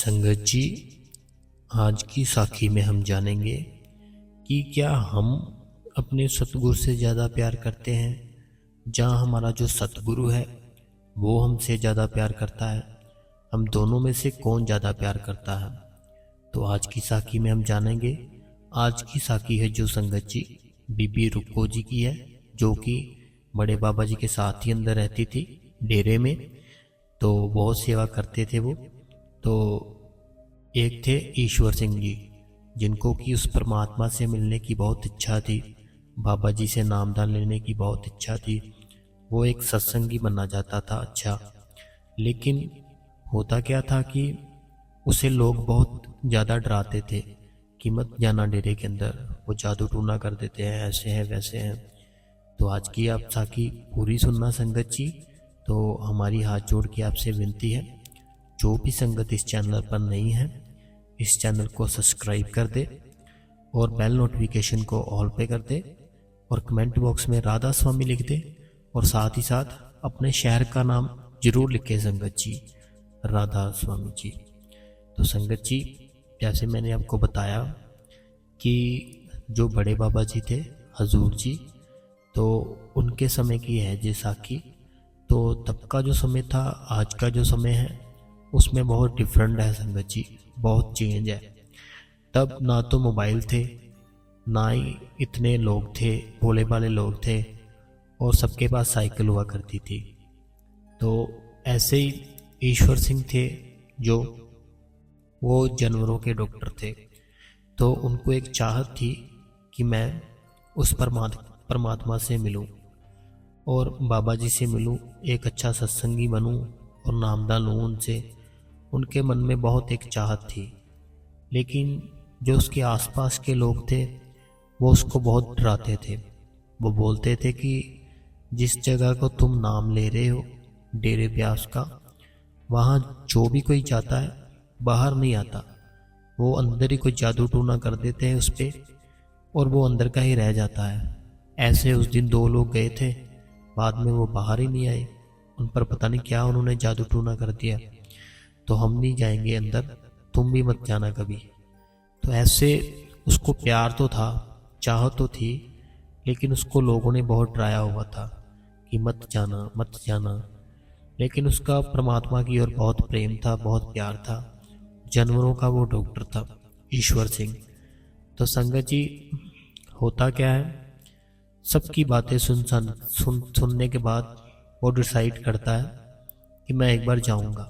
संगत जी, आज की साखी में हम जानेंगे कि क्या हम अपने सतगुरु से ज़्यादा प्यार करते हैं, जहाँ हमारा जो सतगुरु है वो हमसे ज़्यादा प्यार करता है। हम दोनों में से कौन ज़्यादा प्यार करता है। तो आज की साखी में हम जानेंगे। आज की साखी है जो संगत जी बीबी रुक्को जी की है, जो कि बड़े बाबा जी के साथ ही अंदर रहती थी डेरे में। तो बहुत सेवा करते थे वो। तो एक थे ईश्वर सिंह जी, जिनको कि उस परमात्मा से मिलने की बहुत इच्छा थी, बाबा जी से नामदान लेने की बहुत इच्छा थी। वो एक सत्संगी बनना चाहता था। अच्छा, लेकिन होता क्या था कि उसे लोग बहुत ज़्यादा डराते थे कि मत जाना डेरे के अंदर, वो जादू टूना कर देते हैं, ऐसे हैं वैसे हैं। तो आज की आप साखी पूरी सुनना संगत जी। तो हमारी हाथ जोड़ के आपसे विनती है, जो भी संगत इस चैनल पर नहीं है, इस चैनल को सब्सक्राइब कर दे और बेल नोटिफिकेशन को ऑल पे कर दे और कमेंट बॉक्स में राधा स्वामी लिख दे और साथ ही साथ अपने शहर का नाम जरूर लिखे संगत जी, राधा स्वामी जी। तो संगत जी, जैसे मैंने आपको बताया कि जो बड़े बाबा जी थे हजूर जी, तो उनके समय की है ये साखी। तो तब का जो समय था, आज का जो समय है, उसमें बहुत डिफरेंट है संगत जी, बहुत चेंज है। तब ना तो मोबाइल थे, ना ही इतने लोग थे, भोले भाले लोग थे, और सबके पास साइकिल हुआ करती थी। तो ऐसे ही ईश्वर सिंह थे, जो वो जानवरों के डॉक्टर थे। तो उनको एक चाहत थी कि मैं उस परमात्मा से मिलूं और बाबा जी से मिलूं, एक अच्छा सत्संगी बनूं और नामदान लूं उनसे। उनके मन में बहुत एक चाहत थी, लेकिन जो उसके आसपास के लोग थे वो उसको बहुत डराते थे। वो बोलते थे कि जिस जगह को तुम नाम ले रहे हो, डेरे ब्यास का, वहाँ जो भी कोई जाता है बाहर नहीं आता, वो अंदर ही कोई जादू टूना कर देते हैं उस पर और वो अंदर का ही रह जाता है। ऐसे उस दिन 2 लोग गए थे, बाद में वो बाहर ही नहीं आए। उन पर पता नहीं क्या उन्होंने जादू टूना कर दिया। तो हम नहीं जाएंगे अंदर, तुम भी मत जाना कभी। तो ऐसे उसको प्यार तो था, चाहत तो थी, लेकिन उसको लोगों ने बहुत डराया हुआ था कि मत जाना मत जाना। लेकिन उसका परमात्मा की ओर बहुत प्रेम था, बहुत प्यार था। जानवरों का वो डॉक्टर था ईश्वर सिंह। तो संगत जी, होता क्या है, सबकी बातें सुनने के बाद वो डिसाइड करता है कि मैं एक बार जाऊंगा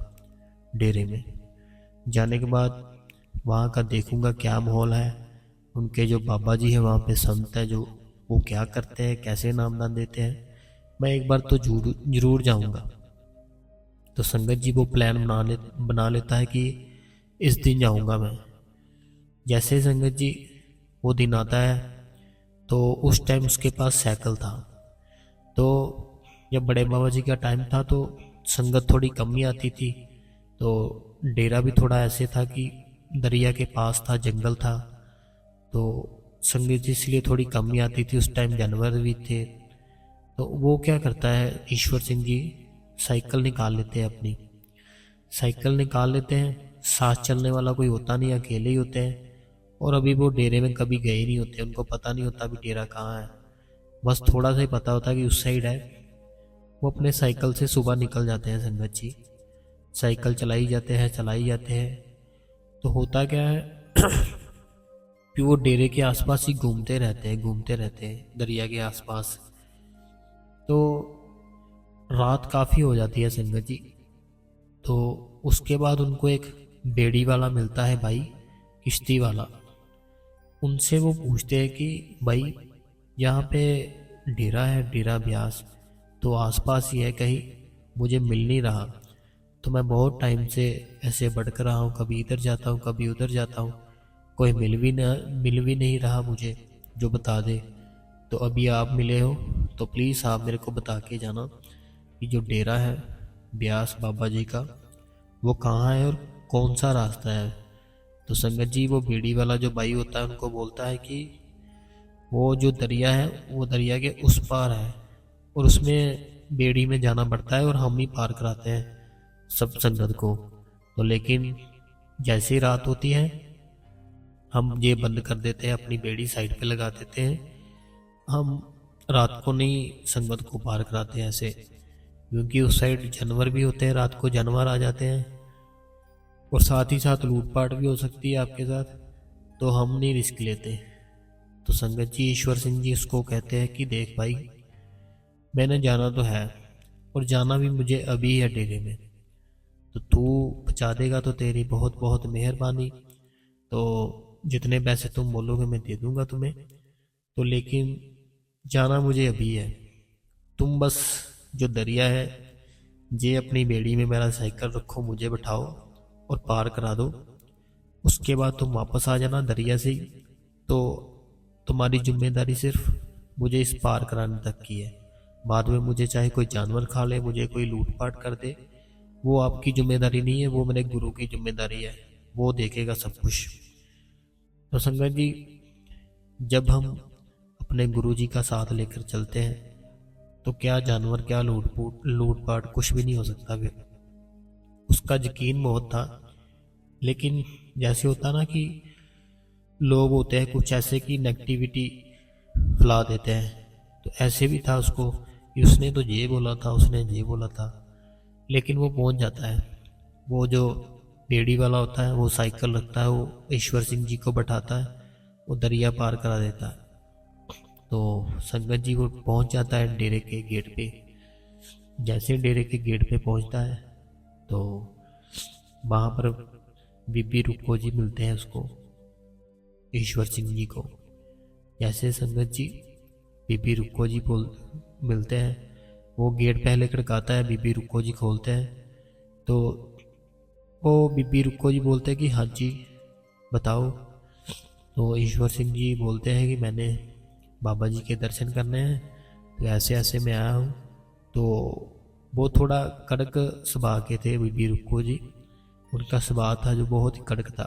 डेरे में। जाने के बाद वहाँ का देखूंगा क्या माहौल है, उनके जो बाबा जी हैं वहाँ पे संत है, जो वो क्या करते हैं, कैसे नामदान देते हैं। मैं एक बार तो जरूर जाऊंगा। तो संगत जी वो प्लान बना लेता है कि इस दिन जाऊंगा मैं। जैसे संगत जी वो दिन आता है, तो उस टाइम उसके पास साइकिल था। तो जब बड़े बाबा जी का टाइम था तो संगत थोड़ी कम ही आती थी। तो डेरा भी थोड़ा ऐसे था कि दरिया के पास था, जंगल था। तो संगत जी इसलिए थोड़ी कम ही आती थी। उस टाइम जानवर भी थे। तो वो क्या करता है, ईश्वर सिंह जी साइकिल निकाल लेते हैं अपनी। साइकिल निकाल लेते हैं, साथ चलने वाला कोई होता नहीं, अकेले ही होते हैं। और अभी वो डेरे में कभी गए नहीं होते, उनको पता नहीं होता अभी डेरा कहाँ है। बस थोड़ा सा ही पता होता कि उस साइड है। वो अपने साइकिल से सुबह निकल जाते हैं संगत जी, साइकिल चलाई जाते हैं। तो होता क्या है कि वो डेरे के आसपास ही घूमते रहते हैं दरिया के आसपास। तो रात काफ़ी हो जाती है संगत जी। तो उसके बाद उनको एक बेड़ी वाला मिलता है भाई, किश्ती वाला। उनसे वो पूछते हैं कि भाई यहाँ पे डेरा है, डेरा ब्यास, तो आसपास ही है कहीं, मुझे मिल नहीं रहा। तो मैं बहुत टाइम से ऐसे भटक रहा हूँ, कभी इधर जाता हूँ कभी उधर जाता हूँ, कोई मिल भी नहीं रहा मुझे जो बता दे। तो अभी आप मिले हो तो प्लीज़ आप मेरे को बता के जाना कि जो डेरा है ब्यास बाबा जी का, वो कहाँ है और कौन सा रास्ता है। तो संगत जी वो बीड़ी वाला जो भाई होता है उनको बोलता है कि वो जो दरिया है वो दरिया के उस पार है और उसमें बेड़ी में जाना पड़ता है और हम ही पार कराते हैं सब संगत को। तो लेकिन जैसे ही रात होती है हम ये बंद कर देते हैं, अपनी बेड़ी साइड पे लगा देते हैं। हम रात को नहीं संगत को पार कराते हैं ऐसे, क्योंकि उस साइड जानवर भी होते हैं, रात को जानवर आ जाते हैं और साथ ही साथ लूटपाट भी हो सकती है आपके साथ, तो हम नहीं रिस्क लेते। तो संगत जी ईश्वर सिंह जी उसको कहते हैं कि देख भाई, मैंने जाना तो है और जाना भी मुझे अभी है डेरे में, तो तू बचा देगा तो तेरी बहुत बहुत मेहरबानी। तो जितने पैसे तुम बोलोगे मैं दे दूंगा तुम्हें, तो लेकिन जाना मुझे अभी है। तुम बस जो दरिया है ये अपनी बेड़ी में मेरा साइकिल रखो, मुझे बैठाओ और पार करा दो। उसके बाद तुम वापस आ जाना दरिया से ही। तो तुम्हारी जिम्मेदारी सिर्फ मुझे इस पार कराने तक की है। बाद में मुझे चाहे कोई जानवर खा ले, मुझे कोई लूटपाट कर दे, वो आपकी जिम्मेदारी नहीं है, वो मेरे गुरु की जिम्मेदारी है, वो देखेगा सब कुछ। तो संगत जी जब हम अपने गुरु जी का साथ लेकर चलते हैं तो क्या जानवर, क्या लूटपाट कुछ भी नहीं हो सकता। फिर उसका यकीन बहुत था, लेकिन जैसे होता ना कि लोग होते हैं कुछ ऐसे कि नेगेटिविटी फैला देते हैं, तो ऐसे भी था उसको कि उसने तो ये बोला था, उसने ये बोला था, लेकिन वो पहुंच जाता है। वो जो बेड़ी वाला होता है वो साइकिल रखता है, वो ईश्वर सिंह जी को बैठाता है, वो दरिया पार करा देता है। तो संगत जी वो पहुंच जाता है डेरे के गेट पे। जैसे डेरे के गेट पे पहुंचता है तो वहाँ पर बीबी रुक्को जी मिलते हैं उसको, ईश्वर सिंह जी को। जैसे संगत जी बीबी रुक्को जी मिलते हैं, वो गेट पहले खड़काता है, बीबी रुक्को जी खोलते हैं। तो वो बीबी रुक्को जी बोलते हैं कि हाँ जी बताओ। तो ईश्वर सिंह जी बोलते हैं कि मैंने बाबा जी के दर्शन करने हैं, तो ऐसे ऐसे मैं आया हूँ। तो वो थोड़ा कड़क स्वभाव के थे बीबी रुक्को जी, उनका स्वभाव था जो बहुत ही कड़क था,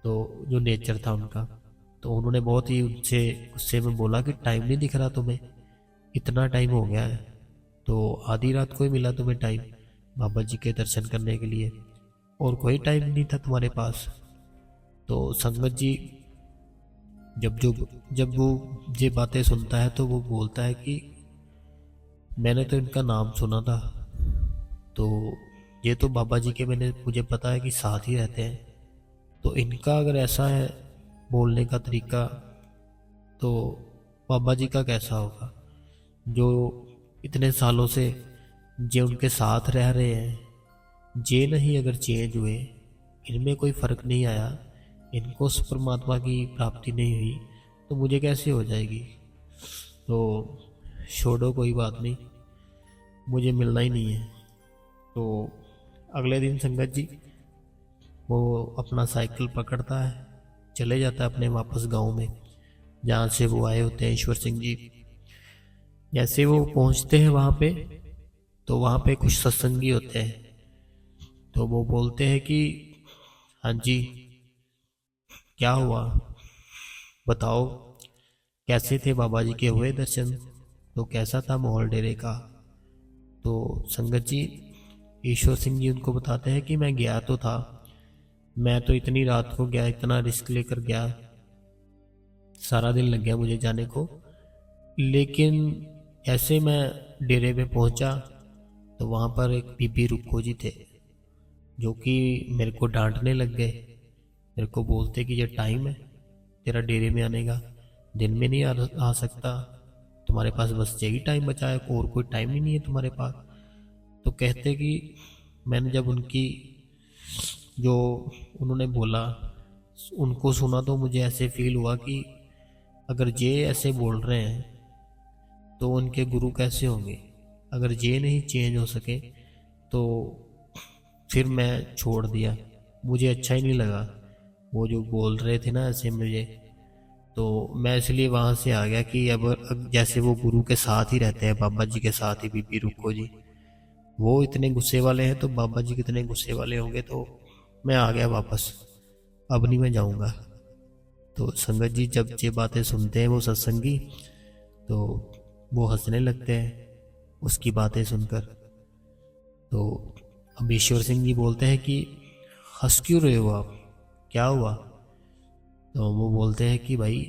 तो जो नेचर था उनका। तो उन्होंने बहुत ही उनसे गुस्से में बोला कि टाइम नहीं दिख रहा तुम्हें, इतना टाइम हो गया है, तो आधी रात को ही मिला तुम्हें टाइम बाबा जी के दर्शन करने के लिए, और कोई टाइम नहीं था तुम्हारे पास। तो संगत जी जब वो ये बातें सुनता है तो वो बोलता है कि मैंने तो इनका नाम सुना था, तो ये तो बाबा जी के मुझे पता है कि साथ ही रहते हैं, तो इनका अगर ऐसा है बोलने का तरीका, तो बाबा जी का कैसा होगा जो इतने सालों से जे उनके साथ रह रहे हैं। जे नहीं अगर चेंज हुए, इनमें कोई फर्क नहीं आया, इनको उस परमात्मा की प्राप्ति नहीं हुई, तो मुझे कैसे हो जाएगी। तो छोड़ो कोई बात नहीं, मुझे मिलना ही नहीं है। तो अगले दिन संगत जी वो अपना साइकिल पकड़ता है, चले जाता है अपने वापस गांव में जहाँ से वो आए होते हैं ईश्वर सिंह जी। जैसे वो पहुँचते हैं वहाँ पे, तो वहाँ पे कुछ सत्संगी होते हैं, तो वो बोलते हैं कि हाँ जी क्या हुआ बताओ, कैसे थे बाबा जी के हुए दर्शन, तो कैसा था माहौल डेरे का। तो संगत जी ईश्वर सिंह जी उनको बताते हैं कि मैं गया तो था, मैं तो इतनी रात को गया, इतना रिस्क लेकर गया, सारा दिन लग गया मुझे जाने को, लेकिन ऐसे मैं डेरे पे पहुंचा तो वहाँ पर एक बीबी रुक्को जी थे जो कि मेरे को डांटने लग गए। मेरे को बोलते कि ये टाइम है तेरा डेरे में आने का, दिन में नहीं आ सकता, तुम्हारे पास बस यही टाइम बचा है, और कोई टाइम ही नहीं है तुम्हारे पास। तो कहते कि मैंने जब उनकी जो उन्होंने बोला उनको सुना, तो मुझे ऐसे फील हुआ कि अगर ये ऐसे बोल रहे हैं तो उनके गुरु कैसे होंगे। अगर ये नहीं चेंज हो सके तो फिर मैं छोड़ दिया, मुझे अच्छा ही नहीं लगा वो जो बोल रहे थे ना ऐसे मुझे। तो मैं इसलिए वहाँ से आ गया कि अब जैसे वो गुरु के साथ ही रहते हैं, बाबा जी के साथ ही बीबी रुक्को जी, वो इतने गुस्से वाले हैं तो बाबा जी कितने गुस्से वाले होंगे। तो मैं आ गया वापस, अब नहीं मैं जाऊँगा। तो संगत जी जब ये बातें सुनते हैं वो सत्संगी, तो वो हंसने लगते हैं उसकी बातें सुनकर। तो अब ईश्वर सिंह जी बोलते हैं कि हंस क्यों रहे हो आप, क्या हुआ? तो वो बोलते हैं कि भाई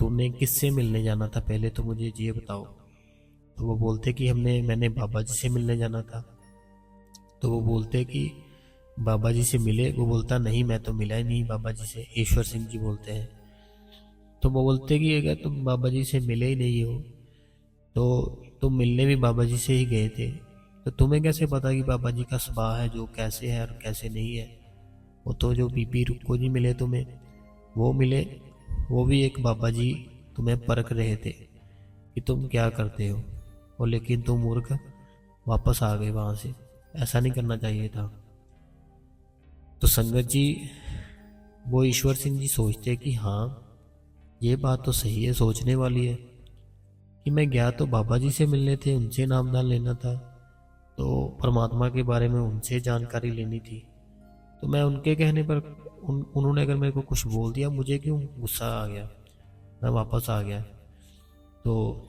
तूने किससे मिलने जाना था, पहले तो मुझे ये बताओ। तो वो बोलते कि मैंने बाबा जी से मिलने जाना था। तो वो बोलते कि बाबा जी से मिले? वो बोलता नहीं, मैं तो मिला ही नहीं बाबा जी से। ईश्वर सिंह जी बोलते हैं। तो वो बोलते कि अगर तुम बाबा जी से मिले ही नहीं हो तो तुम मिलने भी बाबा जी से ही गए थे, तो तुम्हें कैसे पता कि बाबा जी का स्वभाव है जो कैसे है और कैसे नहीं है? वो तो जो बीपी रुक्को जी मिले तुम्हें, वो मिले, वो भी एक बाबा जी तुम्हें परख रहे थे कि तुम क्या करते हो, और लेकिन तुम मूर्ख वापस आ गए वहाँ से। ऐसा नहीं करना चाहिए था। तो संगत जी, वो ईश्वर सिंह जी सोचते कि हाँ, ये बात तो सही है, सोचने वाली है कि मैं गया तो बाबा जी से मिलने थे, उनसे नामदान लेना था, तो परमात्मा के बारे में उनसे जानकारी लेनी थी। तो मैं उनके कहने पर उन्होंने अगर मेरे को कुछ बोल दिया, मुझे क्यों गुस्सा आ गया, मैं वापस आ गया। तो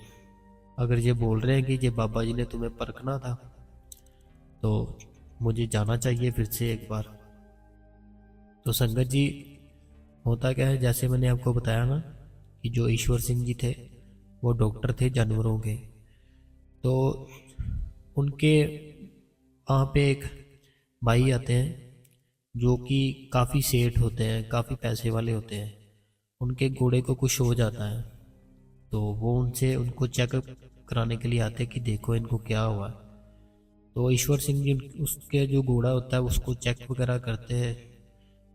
अगर ये बोल रहे हैं कि ये बाबा जी ने तुम्हें परखना था, तो मुझे जाना चाहिए फिर से एक बार। तो संगत जी, होता क्या है, जैसे मैंने आपको बताया ना कि जो ईश्वर सिंह जी थे वो डॉक्टर थे जानवरों के। तो उनके वहाँ पे एक भाई आते हैं जो कि काफ़ी सेठ होते हैं, काफ़ी पैसे वाले होते हैं। उनके घोड़े को कुछ हो जाता है, तो वो उनसे उनको चेकअप कराने के लिए आते हैं कि देखो इनको क्या हुआ है। तो ईश्वर सिंह जी उसके जो घोड़ा होता है उसको चेक वगैरह करते हैं,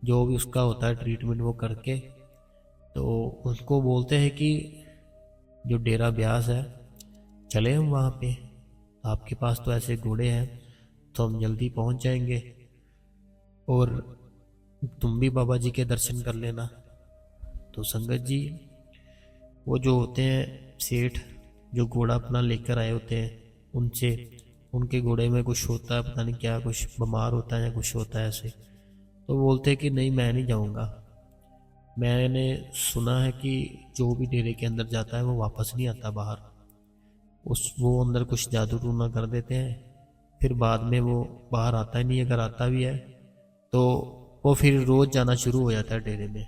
जो भी उसका होता है ट्रीटमेंट वो करके, तो उसको बोलते हैं कि जो डेरा ब्यास है चले हम वहाँ पे, आपके पास तो ऐसे घोड़े हैं तो हम जल्दी पहुँच जाएंगे, और तुम भी बाबा जी के दर्शन कर लेना। तो संगत जी, वो जो होते हैं सेठ, जो घोड़ा अपना लेकर आए होते हैं, उनसे उनके घोड़े में कुछ होता है, पता नहीं क्या, कुछ बीमार होता है या कुछ होता है ऐसे। तो बोलते हैं कि नहीं, मैं नहीं जाऊंगा। मैंने सुना है कि जो भी डेरे के अंदर जाता है वो वापस नहीं आता बाहर, वो अंदर कुछ जादू टूना कर देते हैं, फिर बाद में वो बाहर आता ही नहीं। अगर आता भी है तो वो फिर रोज जाना शुरू हो जाता है डेरे में,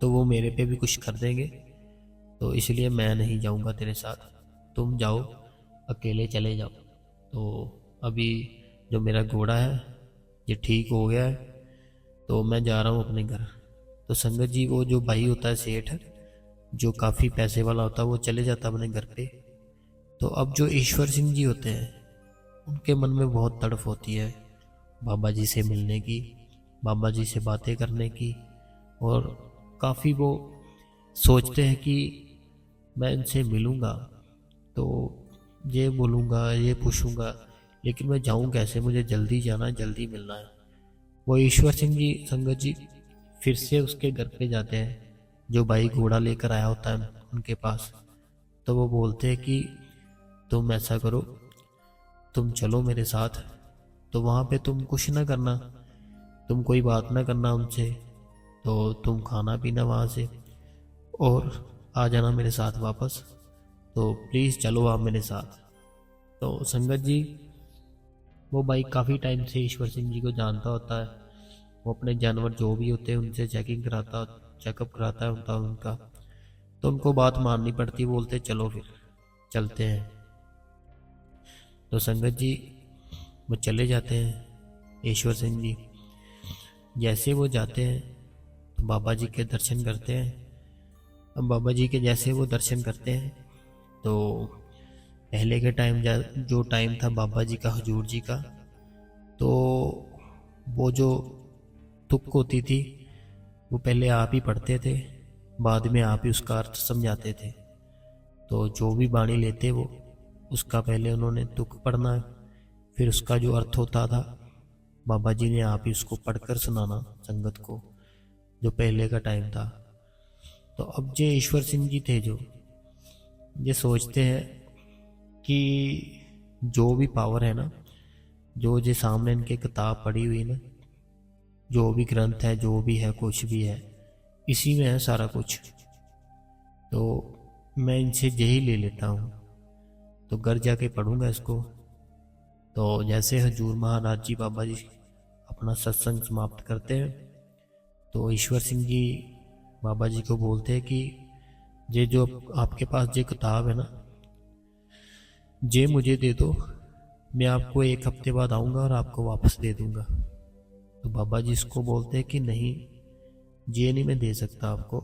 तो वो मेरे पे भी कुछ कर देंगे। तो इसलिए मैं नहीं जाऊंगा तेरे साथ, तुम जाओ, अकेले चले जाओ। तो अभी जो मेरा घोड़ा है ये ठीक हो गया है, तो मैं जा रहा हूँ अपने घर। तो संगत जी, वो जो भाई होता है सेठ, जो काफ़ी पैसे वाला होता है, वो चले जाता है अपने घर पे। तो अब जो ईश्वर सिंह जी होते हैं, उनके मन में बहुत तड़फ होती है बाबा जी से मिलने की, बाबा जी से बातें करने की, और काफ़ी वो सोचते हैं कि मैं इनसे मिलूँगा तो ये बोलूँगा, ये पूछूँगा, लेकिन मैं जाऊँ कैसे, मुझे जल्दी जाना है, जल्दी मिलना है। वो ईश्वर सिंह जी, संगत जी, फिर से उसके घर पे जाते हैं, जो भाई घोड़ा लेकर आया होता है उनके पास। तो वो बोलते हैं कि तुम ऐसा करो, तुम चलो मेरे साथ, तो वहाँ पे तुम कुछ ना करना, तुम कोई बात ना करना उनसे, तो तुम खाना पीना वहाँ से और आ जाना मेरे साथ वापस। तो प्लीज़ चलो आप मेरे साथ। तो संगत जी, वो भाई काफ़ी टाइम से ईश्वर सिंह जी को जानता होता है। वो अपने जानवर जो भी होते हैं उनसे चेकअप कराता है उनका। तो उनको बात माननी पड़ती, बोलते चलो फिर चलते हैं। तो संगत जी, वो चले जाते हैं ईश्वर सिंह जी। जैसे वो जाते हैं तो बाबा जी के दर्शन करते हैं। अब बाबा जी के जैसे वो दर्शन करते हैं, तो पहले के टाइम जो टाइम था बाबा जी का, हजूर जी का, तो वो जो तुक होती थी वो पहले आप ही पढ़ते थे, बाद में आप ही उसका अर्थ समझाते थे। तो जो भी बाणी लेते वो उसका पहले उन्होंने तुक पढ़ना, फिर उसका जो अर्थ होता था बाबा जी ने आप ही उसको पढ़कर सुनाना संगत को, जो पहले का टाइम था। तो अब जो ईश्वर सिंह जी थे, जो ये सोचते हैं कि जो भी पावर है ना, जो जे सामने इनके किताब पड़ी हुई ना, जो भी ग्रंथ है, जो भी है, कुछ भी है, इसी में है सारा कुछ। तो मैं इनसे यही ले लेता हूँ, तो घर जाके पढ़ूंगा इसको। तो जैसे हजूर महाराज जी बाबा जी अपना अपना सत्संग समाप्त करते हैं। तो ईश्वर सिंह जी बाबा जी को बोलते हैं कि ये जो आपके पास ये किताब है ना, ये मुझे दे दो, मैं आपको 1 हफ्ते बाद आऊँगा और आपको वापस दे दूँगा। तो बाबा जी इसको बोलते हैं कि नहीं, ये नहीं मैं दे सकता आपको,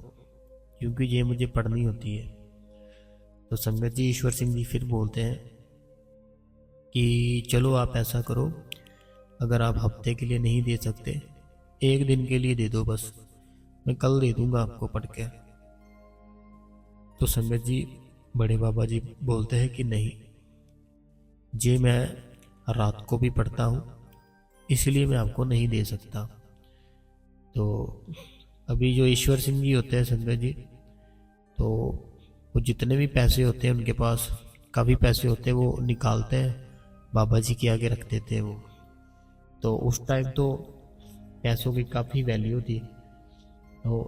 क्योंकि ये मुझे पढ़नी होती है। तो संगत जी ईश्वर सिंह जी फिर बोलते हैं कि चलो आप ऐसा करो, अगर आप हफ्ते के लिए नहीं दे सकते, 1 दिन के लिए दे दो बस, मैं कल दे दूँगा आपको पढ़ के। तो संगत जी बड़े बाबा जी बोलते हैं कि नहीं, ये मैं रात को भी पढ़ता हूँ, इसलिए मैं आपको नहीं दे सकता। तो अभी जो ईश्वर सिंह जी होते हैं संगत जी, तो वो जितने भी पैसे होते हैं उनके पास, काफ़ी पैसे होते हैं, वो निकालते हैं, बाबा जी के आगे रख देते हैं वो। तो उस टाइम तो पैसों की काफ़ी वैल्यू थी, तो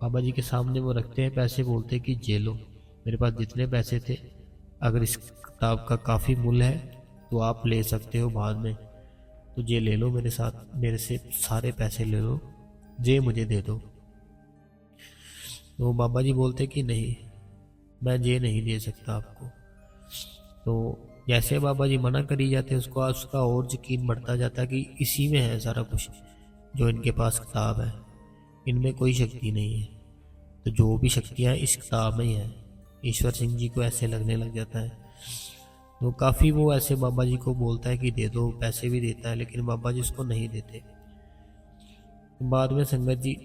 बाबा जी के सामने वो रखते हैं पैसे, बोलते हैं कि ये लो, मेरे पास जितने पैसे थे, अगर इस किताब का काफ़ी मूल्य है तो आप ले सकते हो बाद में, तो ये ले लो, मेरे साथ मेरे से सारे पैसे ले लो, ये मुझे दे दो। तो बाबा जी बोलते कि नहीं, मैं ये नहीं दे सकता आपको। तो जैसे बाबा जी मना करी जाते हैं, उसका और यकीन बढ़ता जाता है कि इसी में है सारा कुछ, जो इनके पास किताब है, इनमें कोई शक्ति नहीं है, तो जो भी शक्तियाँ इस किताब में ही है। ईश्वर सिंह जी को ऐसे लगने लग जाता है। तो काफ़ी वो ऐसे बाबा जी को बोलता है कि दे दो, पैसे भी देता है, लेकिन बाबा जी उसको नहीं देते। बाद में संगत जी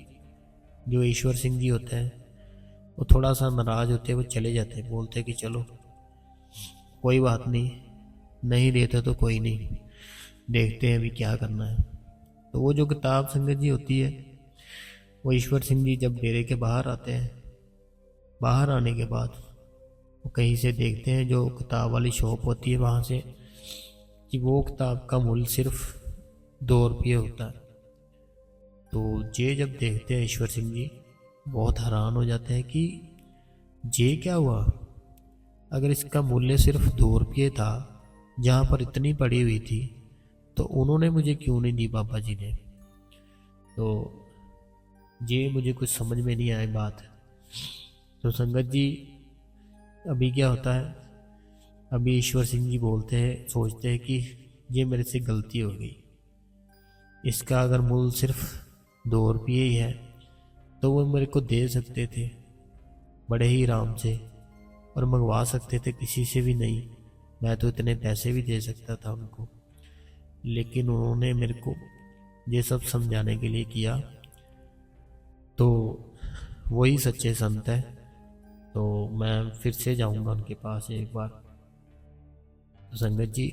जो ईश्वर सिंह जी होते हैं, वो थोड़ा सा नाराज़ होते हैं, वो चले जाते हैं, बोलते हैं कि चलो कोई बात नहीं, नहीं देते तो कोई नहीं, देखते हैं अभी क्या करना है। तो वो जो किताब संगत जी होती है, वो ईश्वर सिंह जी जब डेरे के बाहर आते हैं, बाहर आने के बाद वो कहीं से देखते हैं, जो किताब वाली शॉप होती है वहाँ से, कि वो किताब का मूल्य सिर्फ 2 रुपये होता है। तो ये जब देखते हैं ईश्वर सिंह जी बहुत हैरान हो जाते हैं कि ये क्या हुआ, अगर इसका मूल्य सिर्फ 2 रुपये था, जहाँ पर इतनी पड़ी हुई थी, तो उन्होंने मुझे क्यों नहीं दी बाबा जी ने। तो ये मुझे कुछ समझ में नहीं आई बात। तो संगत जी अभी क्या होता है, अभी ईश्वर सिंह जी बोलते हैं, सोचते हैं कि ये मेरे से गलती हो गई, इसका अगर मूल्य सिर्फ 2 रुपये ही है तो वो मेरे को दे सकते थे बड़े ही आराम से, और मंगवा सकते थे किसी से भी नहीं, मैं तो इतने पैसे भी दे सकता था उनको, लेकिन उन्होंने मेरे को ये सब समझाने के लिए किया। तो वही सच्चे संत है। तो मैं फिर से जाऊंगा उनके पास एक बार। तो संगत जी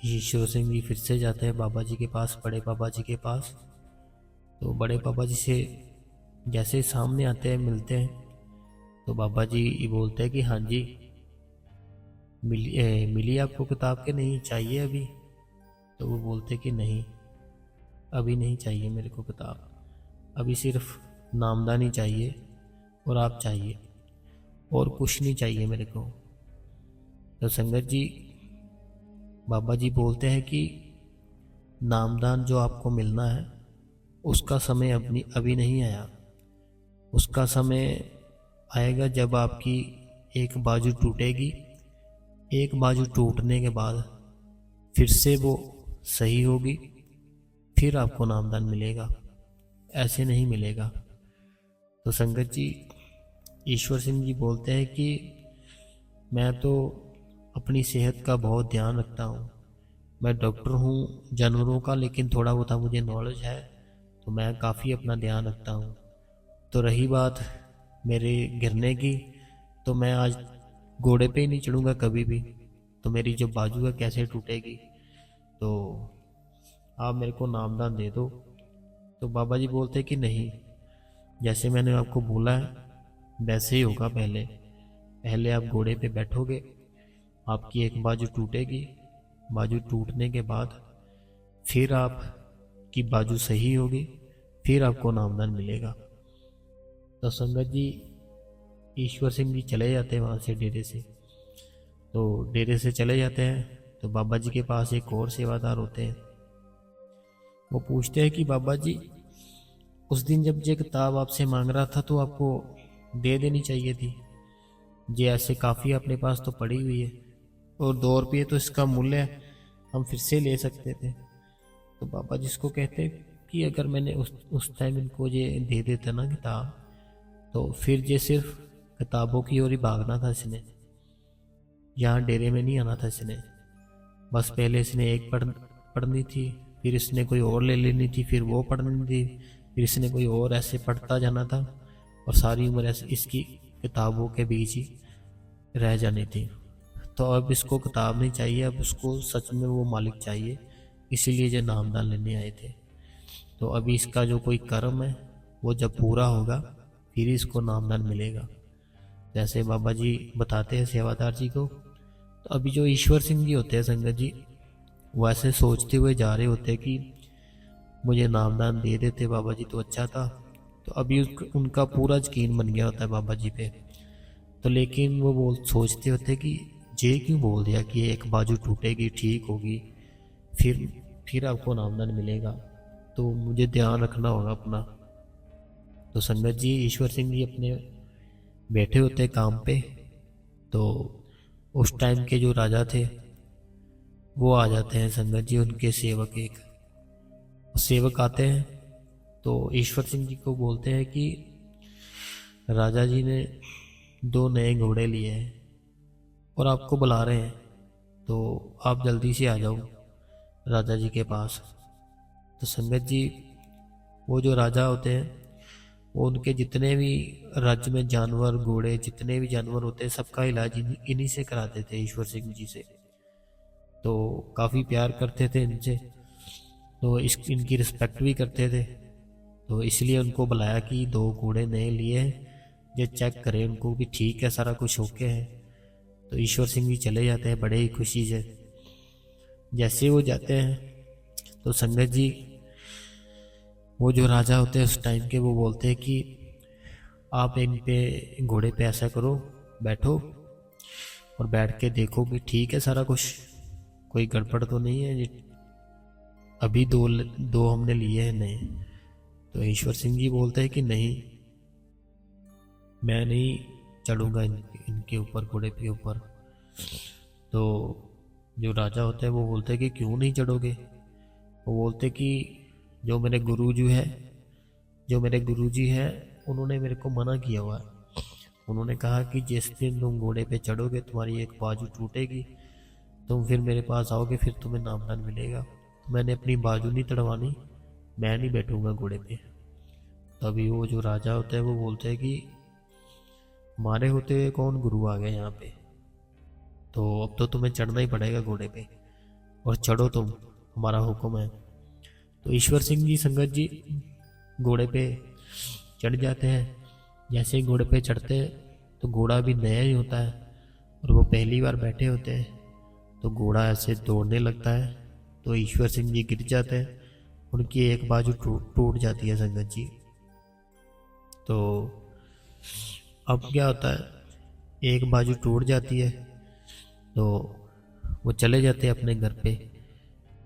ईश्वर सिंह जी फिर से जाते हैं बाबा जी के पास, बड़े बाबा जी के पास। तो बड़े बाबा जी से जैसे सामने आते हैं, मिलते हैं, तो बाबा जी बोलते हैं कि हाँ जी, मिली आपको किताब के, नहीं चाहिए अभी। तो वो बोलते कि नहीं, अभी नहीं चाहिए मेरे को किताब, अभी सिर्फ नामदानी चाहिए और आप चाहिए, और कुछ नहीं चाहिए मेरे को। तो संगत जी बाबा जी बोलते हैं कि नामदान जो आपको मिलना है उसका समय अभी नहीं आया, उसका समय आएगा जब आपकी एक बाजू टूटेगी, एक बाजू टूटने के बाद फिर से वो सही होगी, फिर आपको नामदान मिलेगा, ऐसे नहीं मिलेगा। तो संगत जी ईश्वर सिंह जी बोलते हैं कि मैं तो अपनी सेहत का बहुत ध्यान रखता हूँ, मैं डॉक्टर हूँ जानवरों का, लेकिन थोड़ा बहुत मुझे नॉलेज है, तो मैं काफ़ी अपना ध्यान रखता हूँ। तो रही बात मेरे गिरने की, तो मैं आज घोड़े पे ही नहीं चढ़ूँगा कभी भी, तो मेरी जो बाजू है कैसे टूटेगी, तो आप मेरे को नामदान दे दो। तो बाबा जी बोलते कि नहीं, जैसे मैंने आपको बोला है वैसे ही होगा, पहले आप घोड़े पे बैठोगे, आपकी एक बाजू टूटेगी, बाजू टूटने के बाद फिर आपकी बाजू सही होगी, फिर आपको नामदान मिलेगा। तो संगत जी ईश्वर सिंह जी चले जाते हैं वहाँ से डेरे से। तो डेरे से चले जाते हैं तो बाबा जी के पास एक और सेवादार होते हैं। वो पूछते हैं कि बाबा जी, उस दिन जब ये किताब आपसे मांग रहा था तो आपको दे देनी चाहिए थी। ये ऐसे काफ़ी अपने पास तो पड़ी हुई है, और 2 रुपये तो इसका मूल्य है, हम फिर से ले सकते थे। तो बाबा जिसको कहते कि अगर मैंने उस टाइम इनको ये दे देता ना किताब, तो फिर ये सिर्फ किताबों की ओर ही भागना था इसने, यहाँ डेरे में नहीं आना था इसने। बस पहले इसने एक पढ़नी थी, फिर इसने कोई और ले लेनी थी, फिर वो पढ़नी थी, फिर इसने कोई और, ऐसे पढ़ता जाना था, और सारी उम्र ऐसे इसकी किताबों के बीच ही रह जानी थी। तो अब इसको किताब नहीं चाहिए, अब उसको सच में वो मालिक चाहिए, इसीलिए जो नामदान लेने आए थे। तो अभी इसका जो कोई कर्म है वो जब पूरा होगा फिर इसको नामदान मिलेगा। जैसे बाबा जी बताते हैं सेवादार जी को, तो अभी जो ईश्वर सिंह जी होते हैं संगत जी, वो ऐसे सोचते हुए जा रहे होते हैं कि मुझे नामदान दे देते बाबा जी तो अच्छा था। तो अभी उनका पूरा यकीन बन गया होता है बाबा जी पे। तो लेकिन वो सोचते होते कि ये क्यों बोल दिया कि एक बाजू टूटेगी, ठीक होगी, फिर आपको नामदान मिलेगा, तो मुझे ध्यान रखना होगा अपना। तो संगत जी ईश्वर सिंह जी अपने बैठे होते काम पे। तो उस टाइम के जो राजा थे वो आ जाते हैं संगत जी, उनके सेवक एक सेवक आते हैं। तो ईश्वर सिंह जी को बोलते हैं कि राजा जी ने 2 नए घोड़े लिए हैं और आपको बुला रहे हैं, तो आप जल्दी से आ जाओ राजा जी के पास। तो संगत जी वो जो राजा होते हैं वो उनके जितने भी राज्य में जानवर, घोड़े, जितने भी जानवर होते हैं सबका इलाज इन्हीं से कराते थे, ईश्वर सिंह जी से। तो काफ़ी प्यार करते थे इनसे, तो इनकी रिस्पेक्ट भी करते थे। तो इसलिए उनको बुलाया कि 2 घोड़े नए लिए हैं, ये चेक करें उनको कि ठीक है, सारा कुछ ओके है। तो ईश्वर सिंह जी चले जाते हैं बड़े ही खुशी से। जैसे वो जाते हैं तो संगत जी वो जो राजा होते हैं उस टाइम के, वो बोलते हैं कि आप इन पे घोड़े पे ऐसा करो, बैठो और बैठ के देखो कि ठीक है सारा कुछ, कोई गड़बड़ तो नहीं है। अभी दो हमने लिए हैं नए। तो ईश्वर सिंह जी बोलते हैं कि नहीं, मैं नहीं चढ़ूँगा इनके ऊपर, घोड़े के ऊपर। तो जो राजा होता है वो बोलते हैं कि क्यों नहीं चढ़ोगे। वो बोलते कि जो मेरे गुरुजी है उन्होंने मेरे को मना किया हुआ है। उन्होंने कहा कि जिस दिन तुम घोड़े पे चढ़ोगे तुम्हारी एक बाजू टूटेगी, तुम फिर मेरे पास आओगे, फिर तुम्हें नामदान मिलेगा। तो मैंने अपनी बाजू नहीं तड़वानी, मैं नहीं बैठूंगा घोड़े पे। तभी वो जो राजा होता है वो बोलते हैं कि हमारे होते हुए कौन गुरु आ गया यहाँ पे, तो अब तो तुम्हें चढ़ना ही पड़ेगा घोड़े पे, और चढ़ो तुम, हमारा हुक्म है। तो ईश्वर सिंह जी संगत जी घोड़े पे चढ़ जाते हैं। जैसे ही घोड़े पे चढ़ते हैं तो घोड़ा भी नया ही होता है और वो पहली बार बैठे होते हैं। तो घोड़ा ऐसे दौड़ने लगता है, तो ईश्वर सिंह जी गिर जाते हैं, उनकी एक बाजू टूट जाती है संगत जी। तो अब क्या होता है, एक बाजू टूट जाती है तो वो चले जाते हैं अपने घर पे।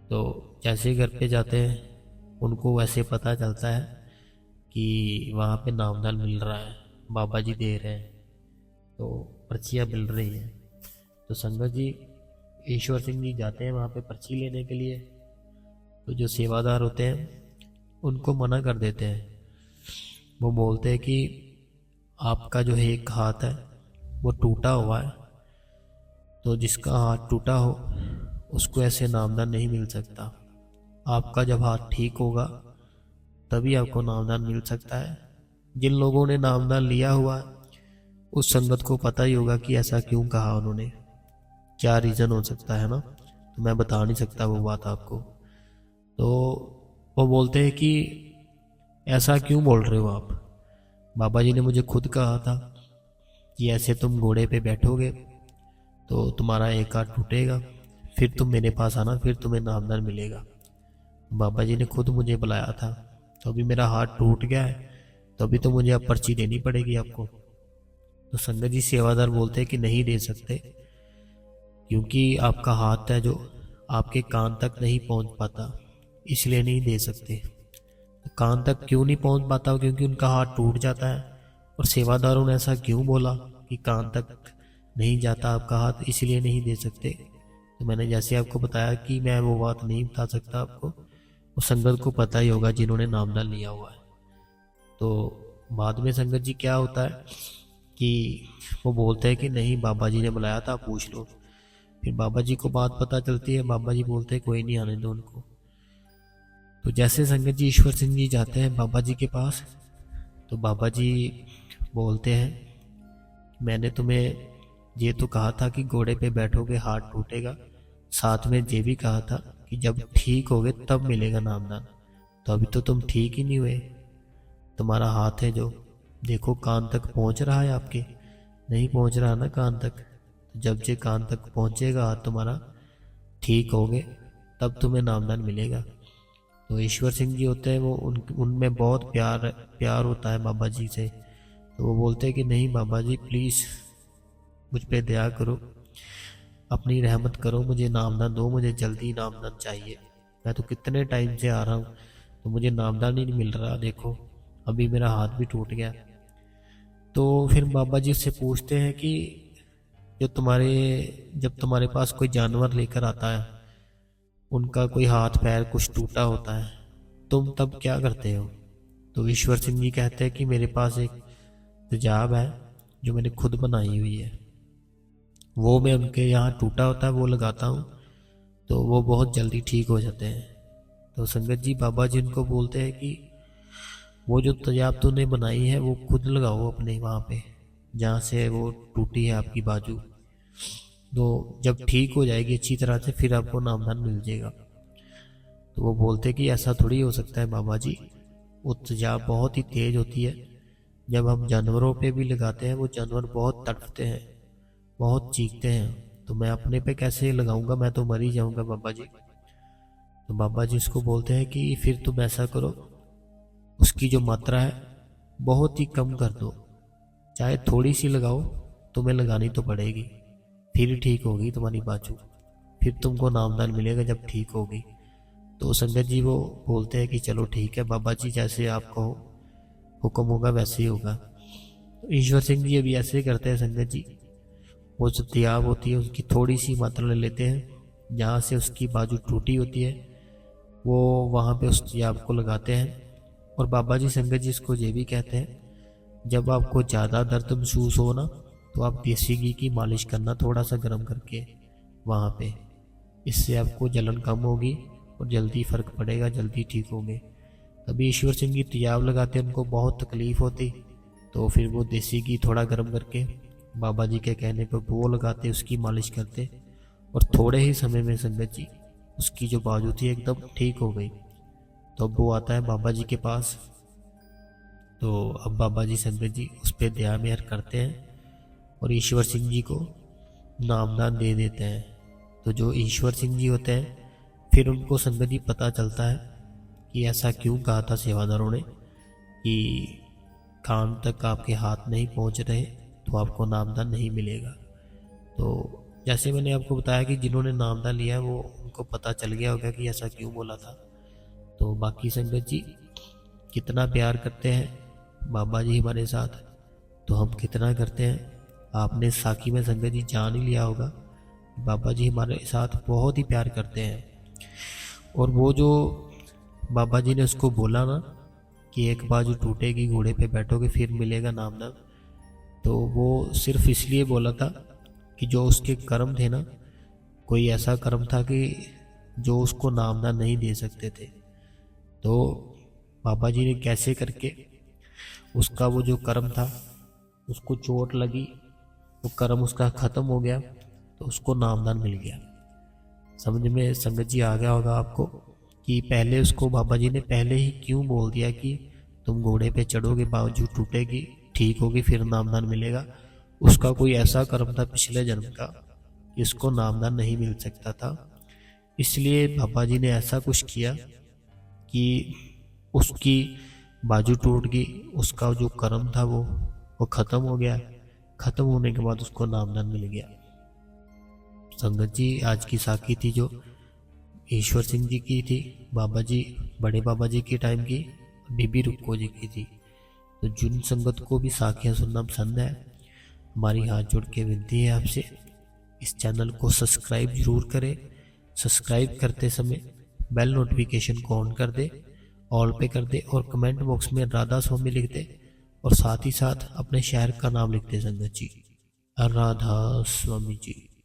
तो जैसे ही घर पे जाते हैं उनको वैसे पता चलता है कि वहाँ पे नामदान मिल रहा है, बाबा जी दे रहे हैं, तो पर्चियाँ मिल रही हैं। तो संगत जी ईश्वर सिंह जी जाते हैं वहाँ पे पर्ची लेने के लिए। तो जो सेवादार होते हैं उनको मना कर देते हैं। वो बोलते हैं कि आपका जो एक हाथ है वो टूटा हुआ है, तो जिसका हाथ टूटा हो उसको ऐसे नामदान नहीं मिल सकता। आपका जब हाथ ठीक होगा तभी आपको नामदान मिल सकता है। जिन लोगों ने नामदान लिया हुआ है उस संगत को पता ही होगा कि ऐसा क्यों कहा उन्होंने, क्या रीज़न हो सकता है ना, तो मैं बता नहीं सकता वो बात आपको। तो वो बोलते हैं कि ऐसा क्यों बोल रहे हो आप, बाबा जी ने मुझे खुद कहा था कि ऐसे तुम घोड़े पे बैठोगे तो तुम्हारा एक हाथ टूटेगा, फिर तुम मेरे पास आना, फिर तुम्हें नामदान मिलेगा। बाबा जी ने खुद मुझे बुलाया था, तो अभी मेरा हाथ टूट गया है, तो अभी तो मुझे अब पर्ची देनी पड़ेगी आपको। तो संगत जी सेवादार बोलते हैं कि नहीं दे सकते, क्योंकि आपका हाथ है जो आपके कान तक नहीं पहुंच पाता, इसलिए नहीं दे सकते। तो कान तक क्यों नहीं पहुंच पाता? क्योंकि उनका हाथ टूट जाता है। और सेवादारों ने ऐसा क्यों बोला कि कान तक नहीं जाता आपका हाथ, इसलिए नहीं दे सकते? तो मैंने जैसे आपको बताया कि मैं वो बात नहीं बता सकता आपको, वो संगत को पता ही होगा जिन्होंने नामदान लिया हुआ है। तो बाद में संगत जी क्या होता है कि वो बोलते हैं कि नहीं, बाबा जी ने बुलाया था, पूछ लो। फिर बाबा जी को बात पता चलती है, बाबा जी बोलते हैं कोई नहीं, आने दो उनको। तो जैसे संगत जी ईश्वर सिंह जी जाते हैं बाबा जी के पास, तो बाबा जी बोलते हैं, मैंने तुम्हें ये तो कहा था कि घोड़े पे बैठोगे हाथ टूटेगा, साथ में ये भी कहा था कि जब ठीक होगे तब मिलेगा नामदान। तो अभी तो तुम ठीक ही नहीं हुए। तुम्हारा हाथ है जो, देखो कान तक पहुंच रहा है आपके? नहीं पहुंच रहा ना कान तक। तो जब ये कान तक पहुंचेगा हाथ तुम्हारा, ठीक होगे, तब तुम्हें नामदान मिलेगा। तो ईश्वर सिंह जी होते हैं वो, उनमें बहुत प्यार प्यार होता है बाबा जी से। तो वो बोलते हैं कि नहीं बाबा जी, प्लीज़ मुझ पे दया करो, अपनी रहमत करो, मुझे नामदान दो, मुझे जल्दी नामदान चाहिए। मैं तो कितने टाइम से आ रहा हूँ, तो मुझे नामदान ही नहीं मिल रहा, देखो अभी मेरा हाथ भी टूट गया। तो फिर बाबा जी से पूछते हैं कि जब तुम्हारे पास कोई जानवर लेकर आता है, उनका कोई हाथ पैर कुछ टूटा होता है, तुम तब क्या करते हो? तो ईश्वर सिंह जी कहते हैं कि मेरे पास एक तेजाब है जो मैंने खुद बनाई हुई है, वो मैं उनके यहाँ टूटा होता है वो लगाता हूँ, तो वो बहुत जल्दी ठीक हो जाते हैं। तो संगत जी बाबा जी उनको बोलते हैं कि वो जो तेजाब तूने बनाई है वो खुद लगाओ अपने वहाँ पे जहाँ से वो टूटी है आपकी बाजू, तो जब ठीक हो जाएगी अच्छी तरह से फिर आपको नामदान मिल जाएगा। तो वो बोलते कि ऐसा थोड़ी हो सकता है बाबा जी, वो तेजाब बहुत ही तेज होती है, जब हम जानवरों पे भी लगाते हैं वो जानवर बहुत तड़पते हैं, बहुत चीखते हैं, तो मैं अपने पे कैसे लगाऊंगा, मैं तो मर ही जाऊंगा बाबा जी। तो बाबा जी उसको बोलते हैं कि फिर तुम ऐसा करो, उसकी जो मात्रा है बहुत ही कम कर दो, चाहे थोड़ी सी लगाओ, तुम्हें लगानी तो पड़ेगी, फिर ठीक होगी तुम्हारी बाजू, फिर तुमको नामदान मिलेगा जब ठीक होगी। तो संगत जी वो बोलते हैं कि चलो ठीक है बाबा जी, जैसे आपको हुक्म होगा वैसे ही होगा। तो ईश्वर सिंह जी अभी ऐसे ही करते हैं संगत जी, वो जो तेजाब होती है उसकी थोड़ी सी मात्रा ले लेते हैं, जहाँ से उसकी बाजू टूटी होती है वो वहाँ पे उस तेजाब को लगाते हैं। और बाबा जी संगत जी इसको ये भी कहते हैं, जब आपको ज़्यादा दर्द महसूस हो ना, तो आप देसी घी की मालिश करना थोड़ा सा गर्म करके वहाँ पे, इससे आपको जलन कम होगी और जल्दी फ़र्क पड़ेगा, जल्दी ठीक होंगे। तभी ईश्वर सिंह जी तेजाब लगाते, उनको बहुत तकलीफ़ होती, तो फिर वो देसी घी थोड़ा गर्म करके बाबा जी के कहने पर वो लगाते, उसकी मालिश करते, और थोड़े ही समय में संगत जी उसकी जो बाजू थी एकदम ठीक हो गई। तो अब वो आता है बाबा जी के पास, तो अब बाबा जी संगत जी उस पर दया मेहर करते हैं और ईश्वर सिंह जी को नामदान दे देते हैं। तो जो ईश्वर सिंह जी होते हैं फिर उनको संगत जी पता चलता है कि ऐसा क्यों कहा था सेवादारों ने कि कान तक आपके हाथ नहीं पहुंच रहे तो आपको नामदान नहीं मिलेगा। तो जैसे मैंने आपको बताया कि जिन्होंने नामदान लिया वो उनको पता चल गया होगा कि ऐसा क्यों बोला था। तो बाकी संगत जी कितना प्यार करते हैं बाबा जी हमारे साथ, तो हम कितना करते हैं। आपने साखी में संगत जी जान ही लिया होगा, बाबा जी हमारे साथ बहुत ही प्यार करते हैं। और वो जो बाबा जी ने उसको बोला ना कि एक बाजू टूटेगी, घोड़े पे बैठोगे फिर मिलेगा नामदान, तो वो सिर्फ इसलिए बोला था कि जो उसके कर्म थे ना, कोई ऐसा कर्म था कि जो उसको नामदान नहीं दे सकते थे। तो बाबा जी ने कैसे करके उसका वो जो कर्म था, उसको चोट लगी, वो कर्म उसका ख़त्म हो गया, तो उसको नामदान मिल गया। समझ में संगत जी आ गया होगा आपको कि पहले उसको बाबा जी ने पहले ही क्यों बोल दिया कि तुम घोड़े पे चढ़ोगे, बाजू टूटेगी, ठीक होगी, फिर नामदान मिलेगा। उसका कोई ऐसा कर्म था पिछले जन्म का कि उसको नामदान नहीं मिल सकता था, इसलिए बाबा जी ने ऐसा कुछ किया कि उसकी बाजू टूट गई, उसका जो कर्म था वो ख़त्म हो गया। ख़त्म होने के बाद उसको नामदान मिल गया। संगत जी आज की साखी थी जो ईश्वर सिंह जी की थी, बाबा जी, बड़े बाबा जी के टाइम की, बीबी रुक्को जी की थी। तो जिन संगत को भी साखियाँ सुनना पसंद है, हमारी हाथ जोड़ के विनती है आपसे, इस चैनल को सब्सक्राइब जरूर करें। सब्सक्राइब करते समय बेल नोटिफिकेशन को ऑन कर दे, ऑल पे कर दे और कमेंट बॉक्स में राधा स्वामी लिख दे और साथ ही साथ अपने शहर का नाम लिख दे संगत जी। राधा स्वामी जी।